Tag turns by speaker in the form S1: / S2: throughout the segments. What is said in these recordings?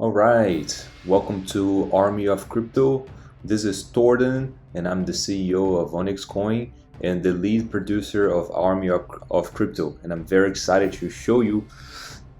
S1: All right, welcome to Army of Crypto. This is Thornton, and I'm the CEO of Onyx Coin and the lead producer of Army of Crypto. And I'm very excited to show you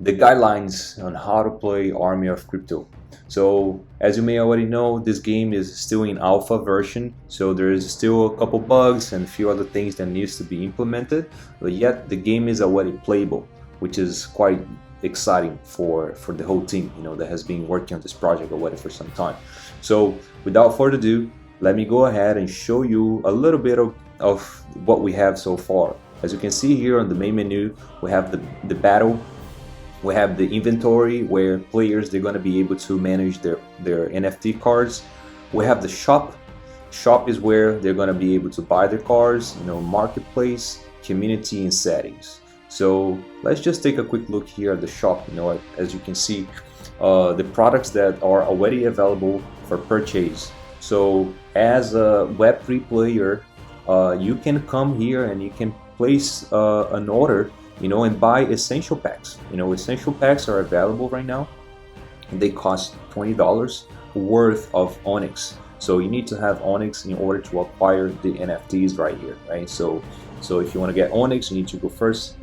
S1: the guidelines on how to play Army of Crypto. So, as you may already know, this game is still in alpha version, so there's still a couple bugs and a few other things that needs to be implemented, but yet the game is already playable, which is quite exciting for the whole team, that has been working on this project already for some time. So, without further ado, let me go ahead and show you a little bit of what we have so far. As you can see here on the main menu, we have the battle. We have the inventory where players they're going to be able to manage their NFT cards. We have the shop. Shop is where they're going to be able to buy their cards. Marketplace, community, and settings. So let's just take a quick look here at the shop. As you can see, the products that are already available for purchase. So as a Web3 player, you can come here and you can place an order and buy essential packs. Essential packs are available right now. They cost $20 worth of Onyx. So you need to have Onyx in order to acquire the NFTs right here, right? So if you want to get Onyx, you need to go first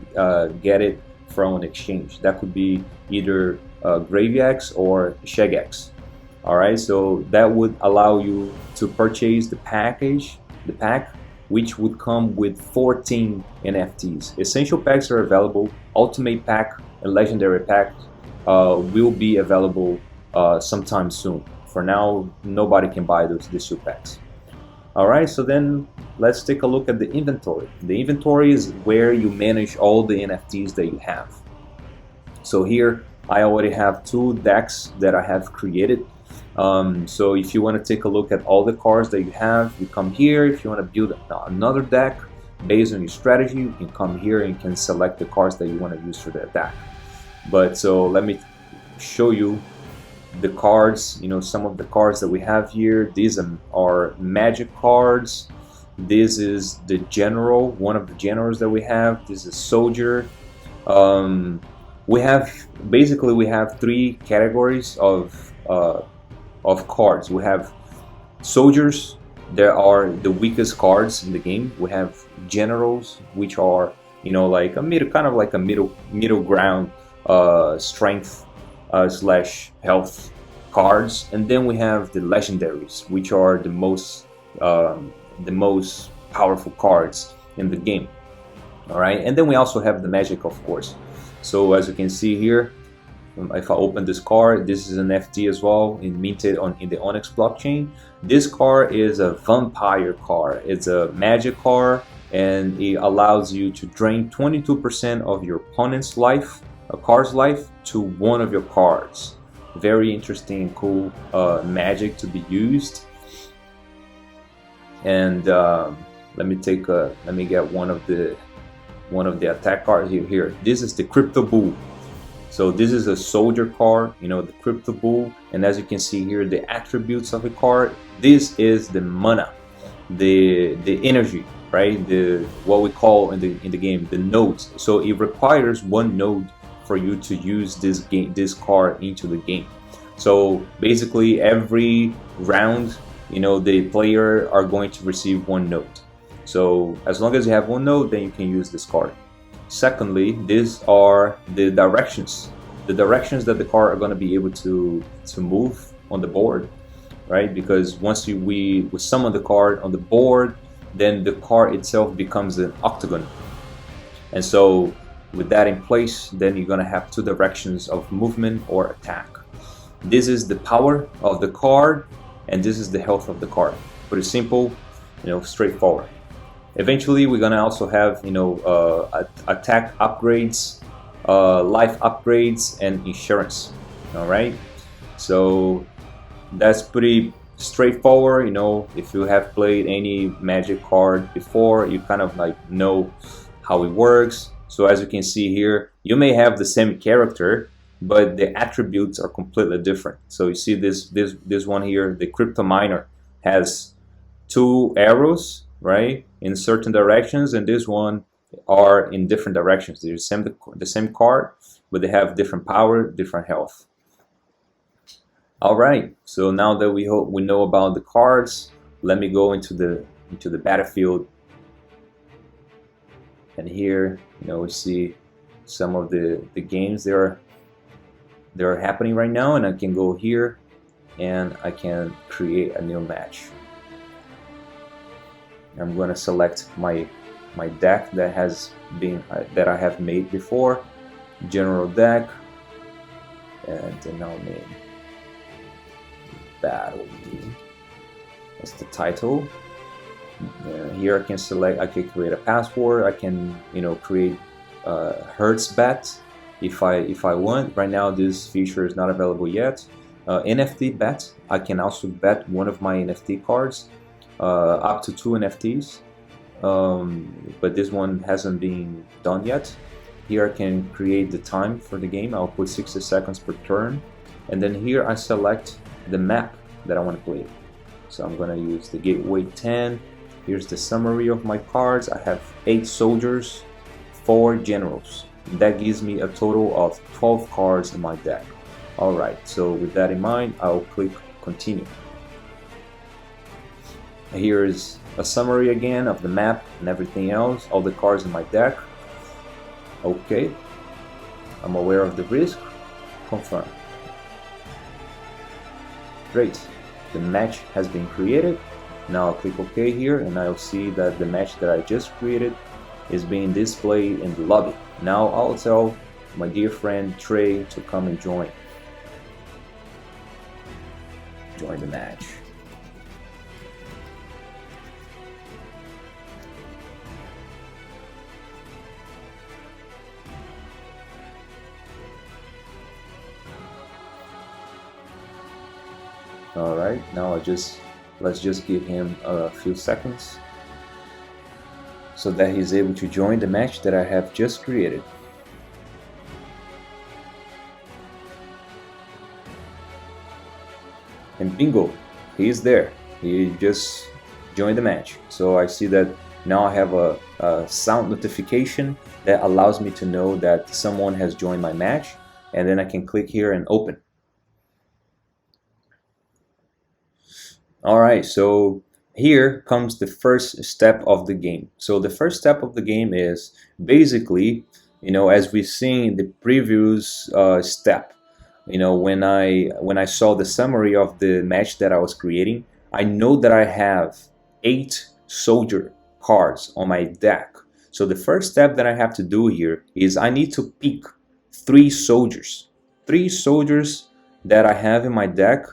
S1: get it from an exchange. That could be either GraveX or ShegX. All right, so that would allow you to purchase the pack, which would come with 14 NFTs. Essential packs are available. Ultimate pack and legendary pack will be available sometime soon. For now, nobody can buy these two packs. All right, so then let's take a look at the inventory. The inventory is where you manage all the NFTs that you have. So here I already have 2 decks that I have created. So if you want to take a look at all the cards that you have, you come here. If you want to build another deck based on your strategy, you can come here and you can select the cards that you want to use for that deck. But so let me show you the cards, some of the cards that we have here. These are magic cards. This is the general, one of the generals that we have. This is soldier. We have 3 categories of cards. We have soldiers. There are the weakest cards in the game. We have generals, which are like a middle ground strength slash health cards, and then we have the legendaries, which are the most powerful cards in the game. All right, and then we also have the magic, of course. So as you can see here, if I open this card, this is an NFT as well, minted in the Onyx blockchain. This card is a vampire card. It's a magic card, and it allows you to drain 22% of your opponent's life, a card's life, to one of your cards. Very interesting and cool magic to be used. And let me get one of the attack cards here. This is the Crypto Bull. So this is a soldier card, the Crypto Bull, and as you can see here, the attributes of the card. This is the mana, the energy, right? What we call in the game the nodes. So it requires 1 node for you to use this card into the game. So basically every round, the player are going to receive 1 node. So as long as you have 1 node, then you can use this card. Secondly, these are the directions that the card are going to be able to move on the board, right? Because once we summon the card on the board, then the card itself becomes an octagon. And so with that in place, then you're going to have 2 directions of movement or attack. This is the power of the card, and this is the health of the card. Pretty simple, straightforward. Eventually, we're gonna also have attack upgrades, life upgrades, and insurance. All right, so that's pretty straightforward. If you have played any magic card before, you kind of know how it works. So as you can see here, you may have the same character, but the attributes are completely different. So you see this one here, the Crypto Miner, has 2 arrows, right, in certain directions, and this one are in different directions. They're the same card, but they have different power, different health. All right, so now that we know about the cards, let me go into the battlefield. And here, we see some of the games that are happening right now, and I can go here and I can create a new match. I'm going to select my deck that has been that I have made before, general deck, and then I'll name battle. That's the title. Here I can select, I can create a password, I can create Hertz bet if I want. Right now this feature is not available yet. NFT bet, I can also bet one of my NFT cards, up to 2 NFTs, but this one hasn't been done yet. Here I can create the time for the game. I'll put 60 seconds per turn, and then here I select the map that I want to play. So I'm going to use the Gateway 10. Here's the summary of my cards. I have 8 soldiers, 4 generals. That gives me a total of 12 cards in my deck. Alright, so with that in mind, I'll click continue. Here is a summary again of the map and everything else, all the cards in my deck. Okay, I'm aware of the risk. Confirm. Great, the match has been created. Now I'll click OK here, and I'll see that the match that I just created is being displayed in the lobby. Now I'll tell my dear friend Trey to come and join the match. Alright, now let's just give him a few seconds so that he's able to join the match that I have just created. And bingo, he is there. He just joined the match. So I see that now I have a sound notification that allows me to know that someone has joined my match, and then I can click here and open. Alright, so here comes the first step of the game. So the first step of the game is basically, as we've seen in the previous step, when I saw the summary of the match that I was creating, I know that I have 8 soldier cards on my deck. So the first step that I have to do here is I need to pick 3 soldiers that I have in my deck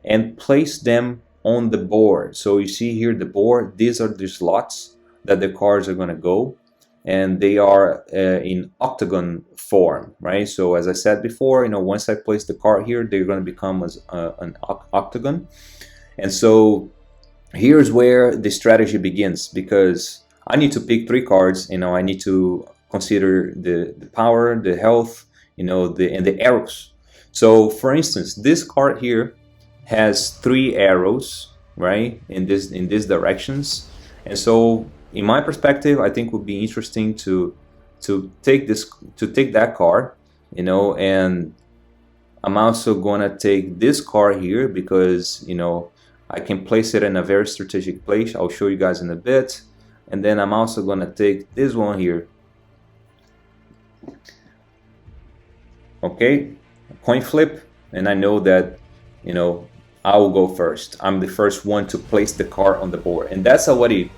S1: and place them on the board. So you see here the board, these are the slots that the cards are going to go, and they are in octagon form, right? So as I said before, once I place the card here, they're going to become an octagon. And so here's where the strategy begins, because I need to pick 3 cards. I need to consider the power, the health, and the arrows. So for instance, this card here has 3 arrows, right, in these directions. And so in my perspective, I think it would be interesting to take that card, and I'm also gonna take this card here because I can place it in a very strategic place. I'll show you guys in a bit. And then I'm also gonna take this one here. Okay, coin flip, and I know that I will go first. I'm the first one to place the card on the board, and that's already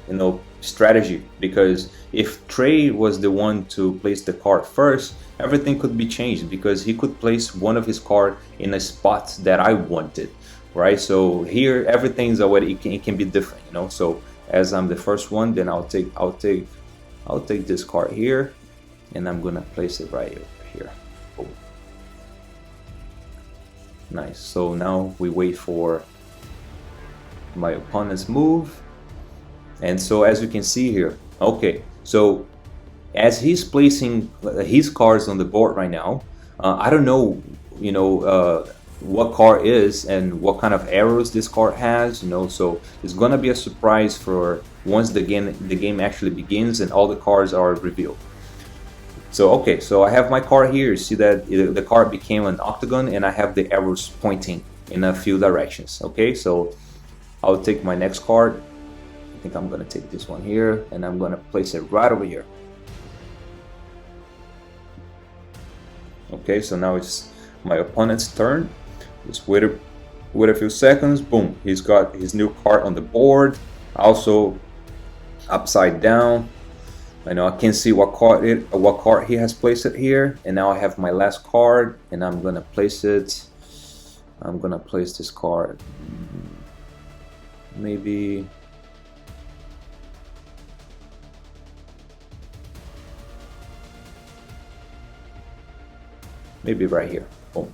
S1: strategy, because if Trey was the one to place the card first, everything could be changed because he could place one of his card in a spot that I wanted, right? So here everything's already it can be different, So as I'm the first one, then I'll take this card here, and I'm gonna place it right over here. Oh. Nice. So now we wait for my opponent's move. And so as you can see here, okay, so as he's placing his cards on the board right now, I don't know, what card is and what kind of arrows this card has, so it's gonna be a surprise for once the game actually begins and all the cards are revealed. So okay, so I have my card here. You see that the card became an octagon, and I have the arrows pointing in a few directions. Okay, so I'll take my next card. I think I'm gonna take this one here, and I'm gonna place it right over here. Okay, so now it's my opponent's turn. Just wait a few seconds. Boom, he's got his new card on the board. Also upside down. I know I can see what card he has placed it here, and now I have my last card, and I'm gonna place it. I'm gonna place this card maybe right here. Boom.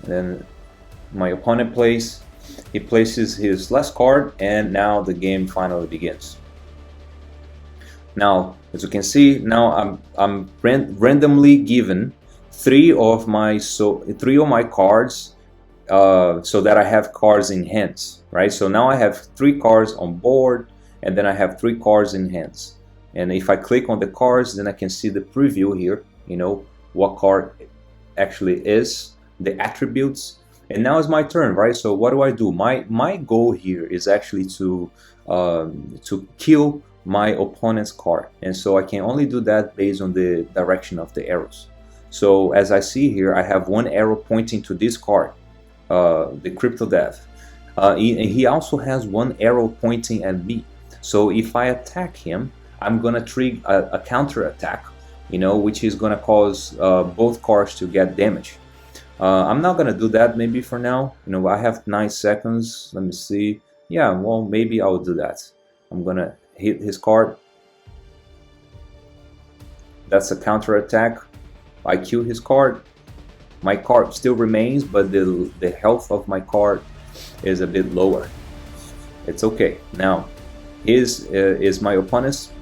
S1: And then my opponent he places his last card, and now the game finally begins. Now, as you can see, now I'm randomly given three of my cards, so that I have cards in hands, right? So now I have 3 cards on board, and then I have 3 cards in hands. And if I click on the cards, then I can see the preview here, you know, what card actually is, the attributes. And now it's my turn, right? So what do? My goal here is actually to kill my opponent's card, and so I can only do that based on the direction of the arrows. So as I see here, I have 1 arrow pointing to this card, the Crypto Dev. And he also has 1 arrow pointing at me. So if I attack him, I'm gonna trigger a counter attack, you know, which is gonna cause both cards to get damage. I'm not gonna do that maybe for now. You know, I have 9 seconds. Let me see. Yeah, well, maybe I'll do that. I'm gonna hit his card. That's a counter attack. I kill his card. My card still remains, but the health of my card is a bit lower. It's okay. Now, is my opponent's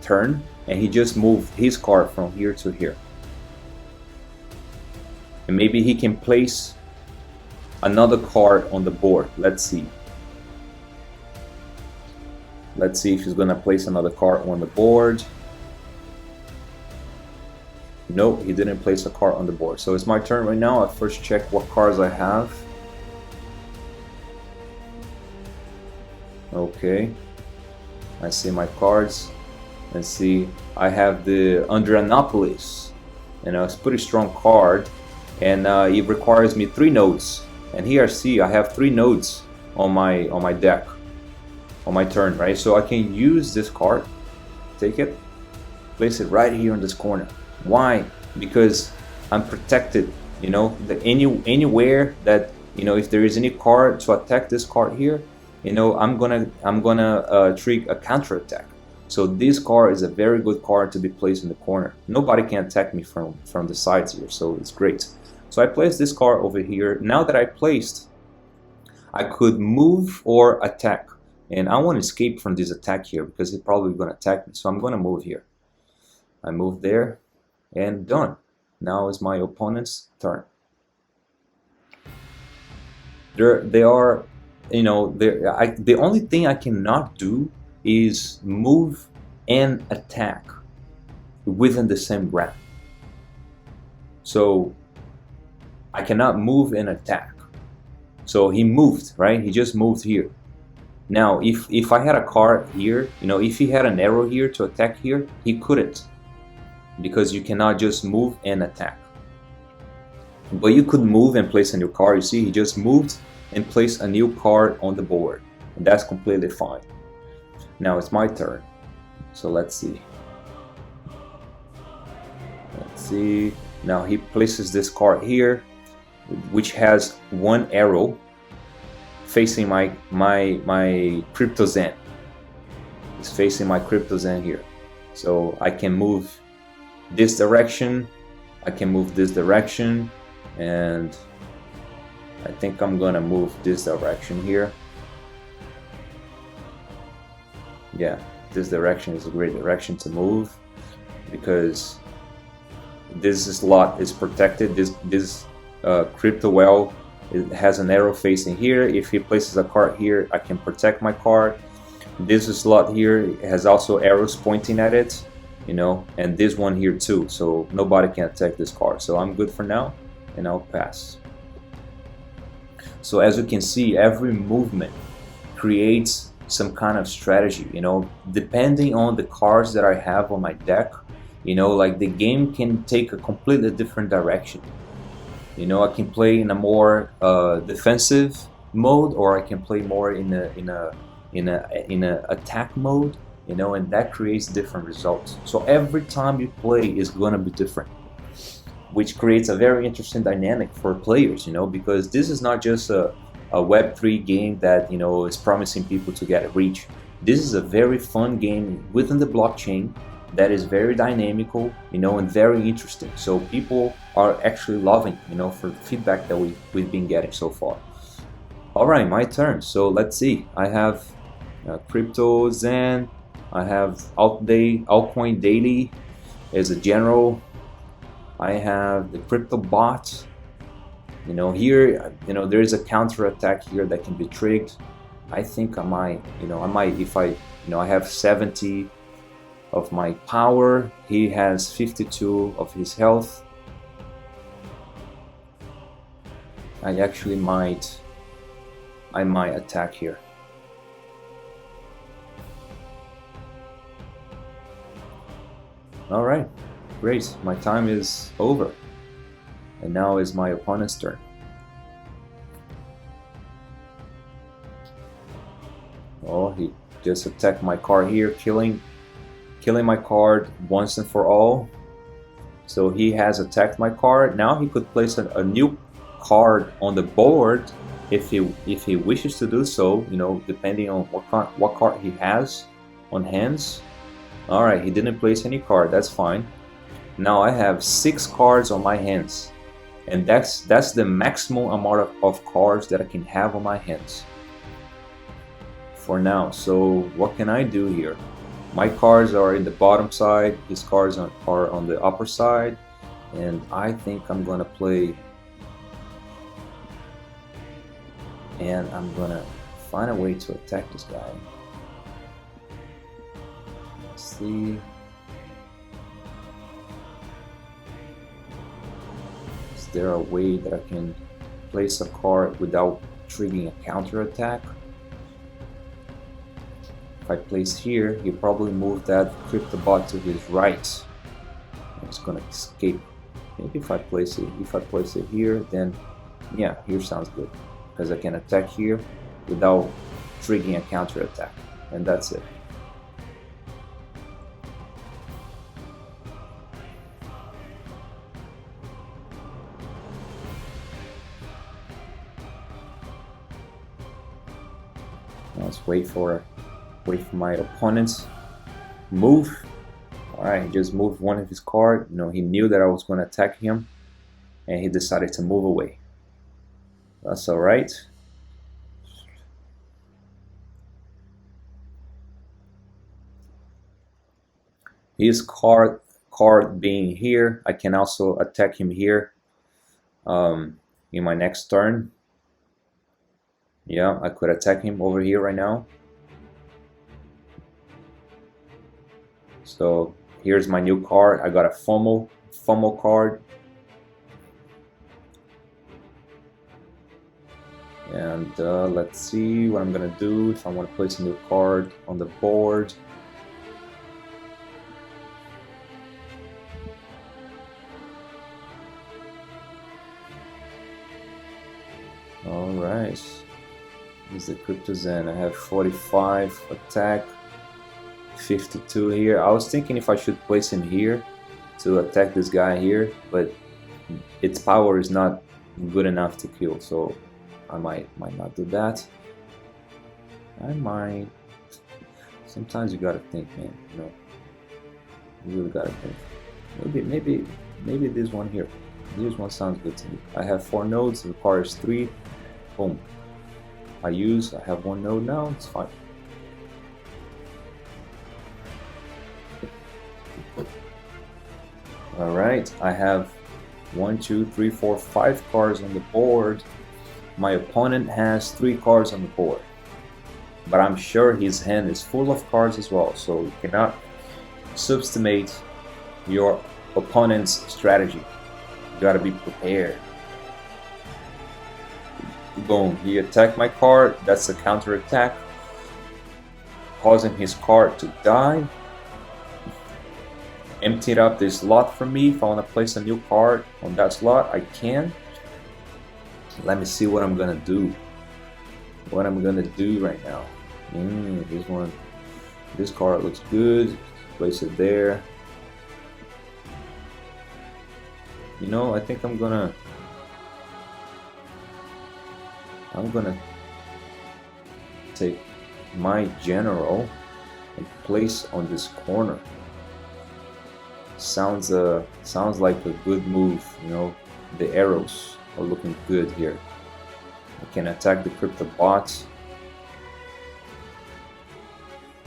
S1: turn, and he just moved his card from here to here. And maybe he can place another card on the board. Let's see. Let's see if he's gonna place another card on the board. No, he didn't place a card on the board. So it's my turn right now. I first check what cards I have. Okay, I see my cards. Let's see, I have the Adrianopolis, and it's a pretty strong card, and it requires me 3 nodes. And here I have 3 nodes on my deck, on my turn, right? So I can use this card, take it, place it right here in this corner. Why? Because I'm protected, you know, anywhere that, you know, if there is any card to attack this card here, you know, I'm gonna trigger a counter attack. So this card is a very good card to be placed in the corner. Nobody can attack me from the sides here, so it's great. So I placed this card over here. Now that I placed, I could move or attack, and I want to escape from this attack here because he's probably gonna attack me. So I'm gonna move here. I move there, and done. Now is my opponent's turn. They are, you know, the only thing I cannot do is move and attack within the same round. So I cannot move and attack. So he moved, right? He just moved here. Now, if I had a card here, you know, if he had an arrow here to attack here, he couldn't, because you cannot just move and attack. But you could move and place a new card. You see, he just moved and placed a new card on the board, and that's completely fine. Now it's my turn. So let's see. Let's see. Now he places this card here, which has 1 arrow facing my Crypto Zen. It's facing my Crypto Zen here. So I can move this direction, I can move this direction, and I think I'm gonna move this direction here. Yeah, this direction is a great direction to move because this slot is protected. This Crypto Well, it has an arrow facing here. If he places a card here, I can protect my card. This slot here has also arrows pointing at it, you know, and this one here too, so nobody can attack this card. So I'm good for now, and I'll pass. So as you can see, every movement creates some kind of strategy, you know, depending on the cards that I have on my deck. You know, like the game can take a completely different direction. You know, I can play in a more defensive mode, or I can play more in a attack mode. You know, and that creates different results. So every time you play is gonna be different, which creates a very interesting dynamic for players. You know, because this is not just a Web3 game that, you know, is promising people to get rich. This is a very fun game within the blockchain that is very dynamical, you know, and very interesting. So people are actually loving, you know, for the feedback that we've been getting so far. All right, my turn. So let's see. I have Crypto Zen. I have Altcoin Daily as a general. I have the Crypto Bot. You know, here, you know, there is a counter attack here that can be triggered. I think I might, if I, I have 70 of my power. He has 52 of his health. I actually might attack here. All right, great. My time is over. And now is my opponent's turn. Oh, he just attacked my card here, killing my card once and for all. So he has attacked my card. Now he could place a new card on the board if he wishes to do so, you know, depending on what card he has on hands. All right, he didn't place any card. That's fine. Now I have 6 cards on my hands, and that's the maximum amount of cards that I can have on my hands for now. So what can I do here? My cards are in the bottom side, his cards are on the upper side, and I think I'm gonna play, and I'm gonna find a way to attack this guy. Let's see. Is there a way that I can place a card without triggering a counter attack? If I place here, he probably move that Crypto Bot to his right. It's gonna escape. Maybe if I place it here, then yeah, here sounds good, because I can attack here without triggering a counter attack, and that's it. Let's wait for my opponent's move. All right, he just moved one of his cards. You know, he knew that I was going to attack him, and he decided to move away. That's all right. His card being here, I can also attack him here in my next turn. Yeah, I could attack him over here right now. So here's my new card. I got a FOMO card. And let's see what I'm gonna do if I want to place a new card on the board. All right, this is the Crypto Zen. I have 45 attack, 52 here. I was thinking if I should place him here to attack this guy here, but its power is not good enough to kill, so I might not do that. I might. Sometimes you gotta think, man. You know, you really gotta think. Maybe this one here. This one sounds good to me. I have 4 nodes. It requires 3. Boom. I have 1 node now. It's fine. All right. I have 1, 2, 3, 4, 5 cards on the board. My opponent has 3 cards on the board, but I'm sure his hand is full of cards as well, so you cannot subestimate your opponent's strategy. You gotta be prepared. Boom, he attacked my card. That's a counter attack, causing his card to die. Emptied up this slot for me. If I want to place a new card on that slot, I can. Let me see what I'm gonna do. What I'm gonna do right now. This one, this card looks good. Place it there. You know, I think I'm gonna take my general and place on this corner. Sounds like a good move. You know, the arrows are looking good here. I can attack the crypto bots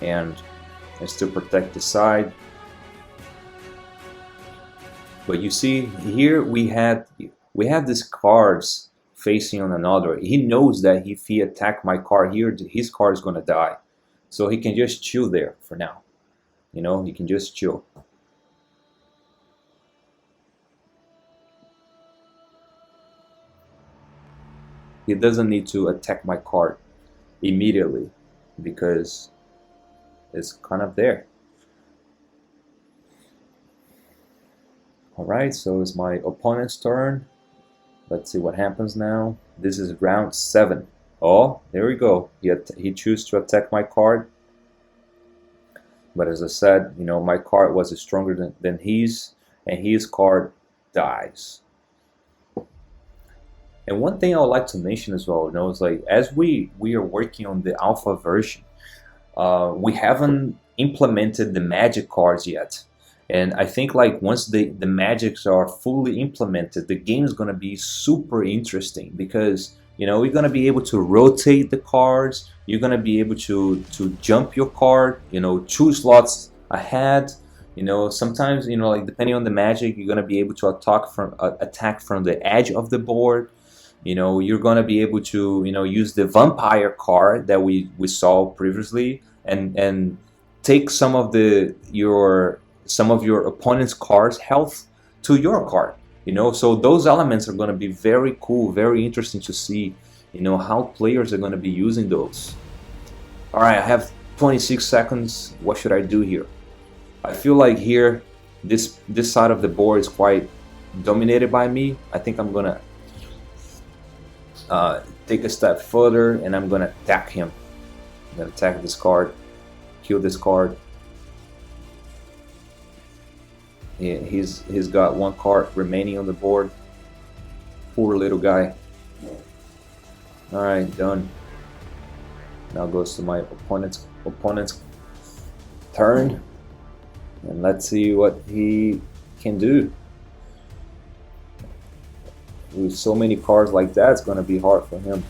S1: and I still protect the side. But you see here we have these cards facing on another. He knows that if he attack my card here, his card is gonna die. So he can just chill there for now. You know, he can just chill. He doesn't need to attack my card immediately because it's kind of there. Alright, so it's my opponent's turn. Let's see what happens now. This is round 7. Oh, there we go. He chose to attack my card. But as I said, you know, my card was stronger than his, and his card dies. And one thing I would like to mention as well, you know, is like as we are working on the alpha version, we haven't implemented the magic cards yet. And I think like once the magics are fully implemented, the game is gonna be super interesting because you know we're gonna be able to rotate the cards. You're gonna be able to jump your card, you know, 2 slots ahead. You know, sometimes you know like depending on the magic, you're gonna be able to attack from the edge of the board. You know, you're gonna be able to, you know, use the vampire card that we saw previously and take some of your opponent's card's health to your card. You know, so those elements are gonna be very cool, very interesting to see, you know, how players are gonna be using those. Alright, I have 26 seconds. What should I do here? I feel like here this side of the board is quite dominated by me. I think I'm gonna take a step further and I'm gonna attack him. I'm gonna attack this card, kill this card. He's got 1 card remaining on the board. Poor little guy. Alright, done. Now goes to my opponent's turn. And let's see what he can do. With so many cards like that, it's going to be hard for him.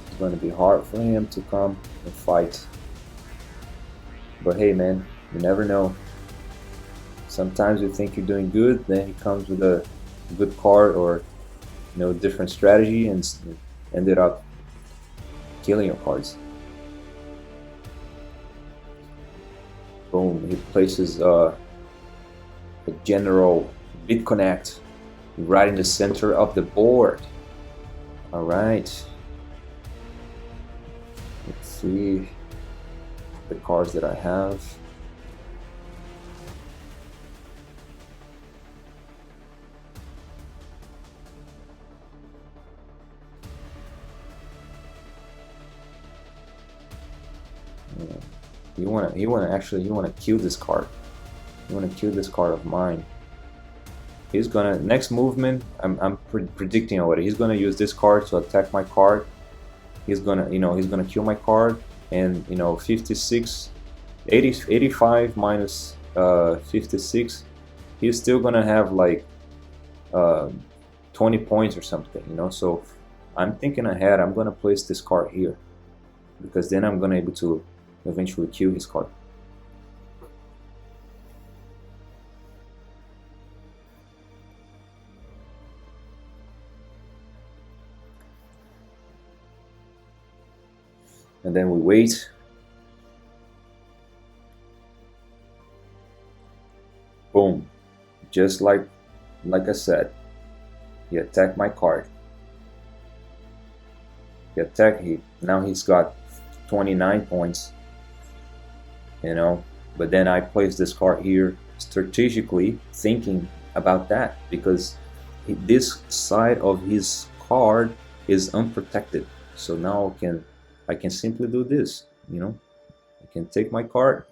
S1: It's going to be hard for him to come and fight. But hey man, you never know. Sometimes you think you're doing good, then he comes with a good card or you know different strategy and ended up killing your cards. Boom, he places a general BitConnect right in the center of the board. All right, let's see the cards that I have. You wanna kill this card. You wanna kill this card of mine. He's gonna next movement. I'm predicting already. He's gonna use this card to attack my card. He's gonna kill my card, and 85 minus 56. He's still gonna have like 20 points or something. You know, so I'm thinking ahead. I'm gonna place this card here because then I'm gonna able to eventually kill his card. And then we wait. just like I said, he attacked my card. He attacked, now he's got 29 points, you know. But then I placed this card here strategically, thinking about that, because this side of his card is unprotected. So now I can simply do this, you know. I can take my card,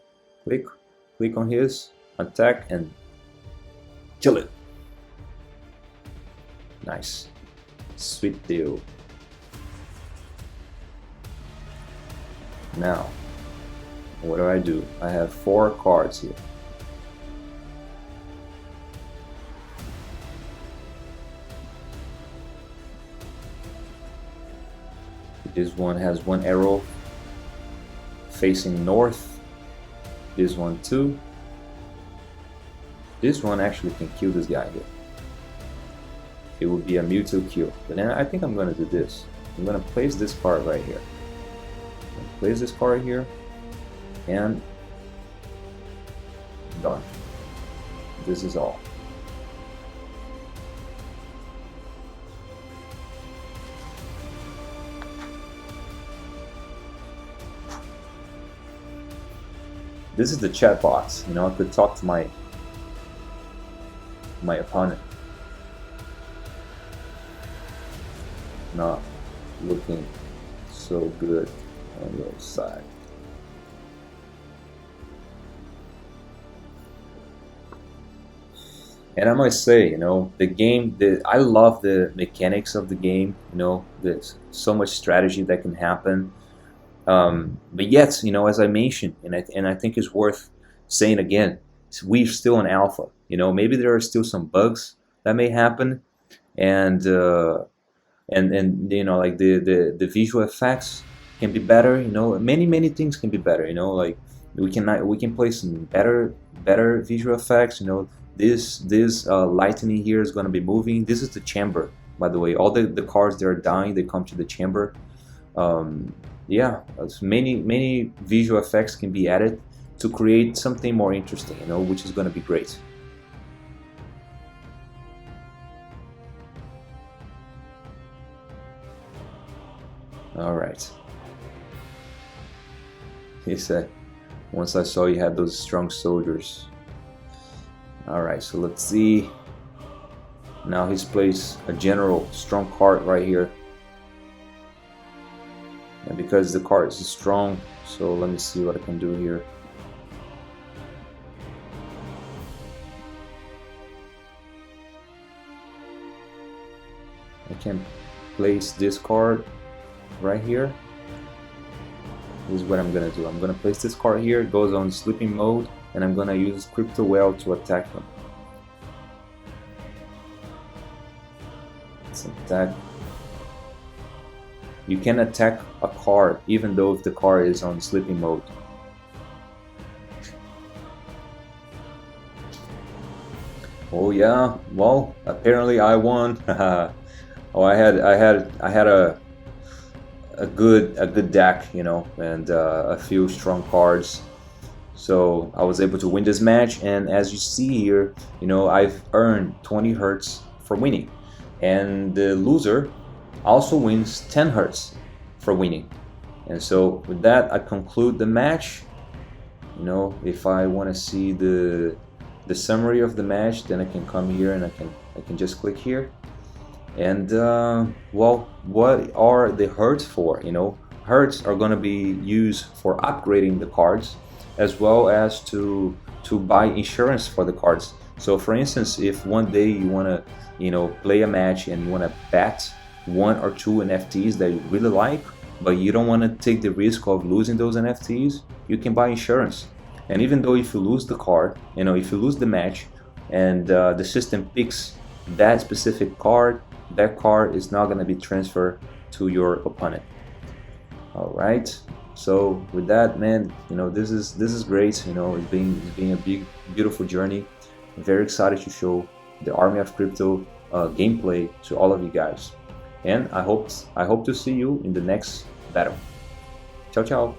S1: click on his, attack, and kill it. Nice, sweet deal. Now, what do? I have 4 cards here. This one has 1 arrow facing north. This one too. This one actually can kill this guy here. It would be a Mewtwo kill. But then I think I'm gonna do this. I'm gonna place this card right here. Place this card here, and done. This is all. This is the chat box. You know, I could talk to my opponent. Not looking so good on your side. And I must say, you know, the game, I love the mechanics of the game. You know, there's so much strategy that can happen. But yet, you know, as I mentioned, and I think it's worth saying again, we're still in alpha. You know, maybe there are still some bugs that may happen, and you know, like the visual effects can be better. You know, many things can be better. You know, like we can play some better visual effects. You know, this lightning here is going to be moving. This is the chamber, by the way. All the cards that are dying, they come to the chamber. Yeah, many visual effects can be added to create something more interesting, you know, which is going to be great. All right. He said, once I saw you had those strong soldiers. All right, so let's see. Now he's placed a general strong card right here. And because the card is strong, so let me see what I can do here. I can place this card right here. This is what I'm gonna do. I'm gonna place this card here, it goes on sleeping mode, and I'm gonna use Crypto Well to attack them. Let's attack. You can attack a card even though if the card is on sleeping mode. Oh yeah, well apparently I won. Oh, I had a good deck, you know, and a few strong cards. So I was able to win this match, and as you see here, you know, I've earned 20 hertz for winning, and the loser also wins 10 hertz for winning. And so with that, I conclude the match. You know, if I want to see the summary of the match, then I can come here and I can just click here. And well, what are the hertz for? You know, hertz are going to be used for upgrading the cards, as well as to buy insurance for the cards. So for instance, if one day you want to, you know, play a match and you want to bet 1 or 2 NFTs that you really like, but you don't want to take the risk of losing those NFTs, you can buy insurance. And even though if you lose the card, you know, if you lose the match and the system picks that specific card, that card is not going to be transferred to your opponent. All right, so with that, man, you know, this is great. You know, it's been a big, beautiful journey. I'm very excited to show the Army of Crypto gameplay to all of you guys. And I hope to see you in the next battle. Ciao, ciao.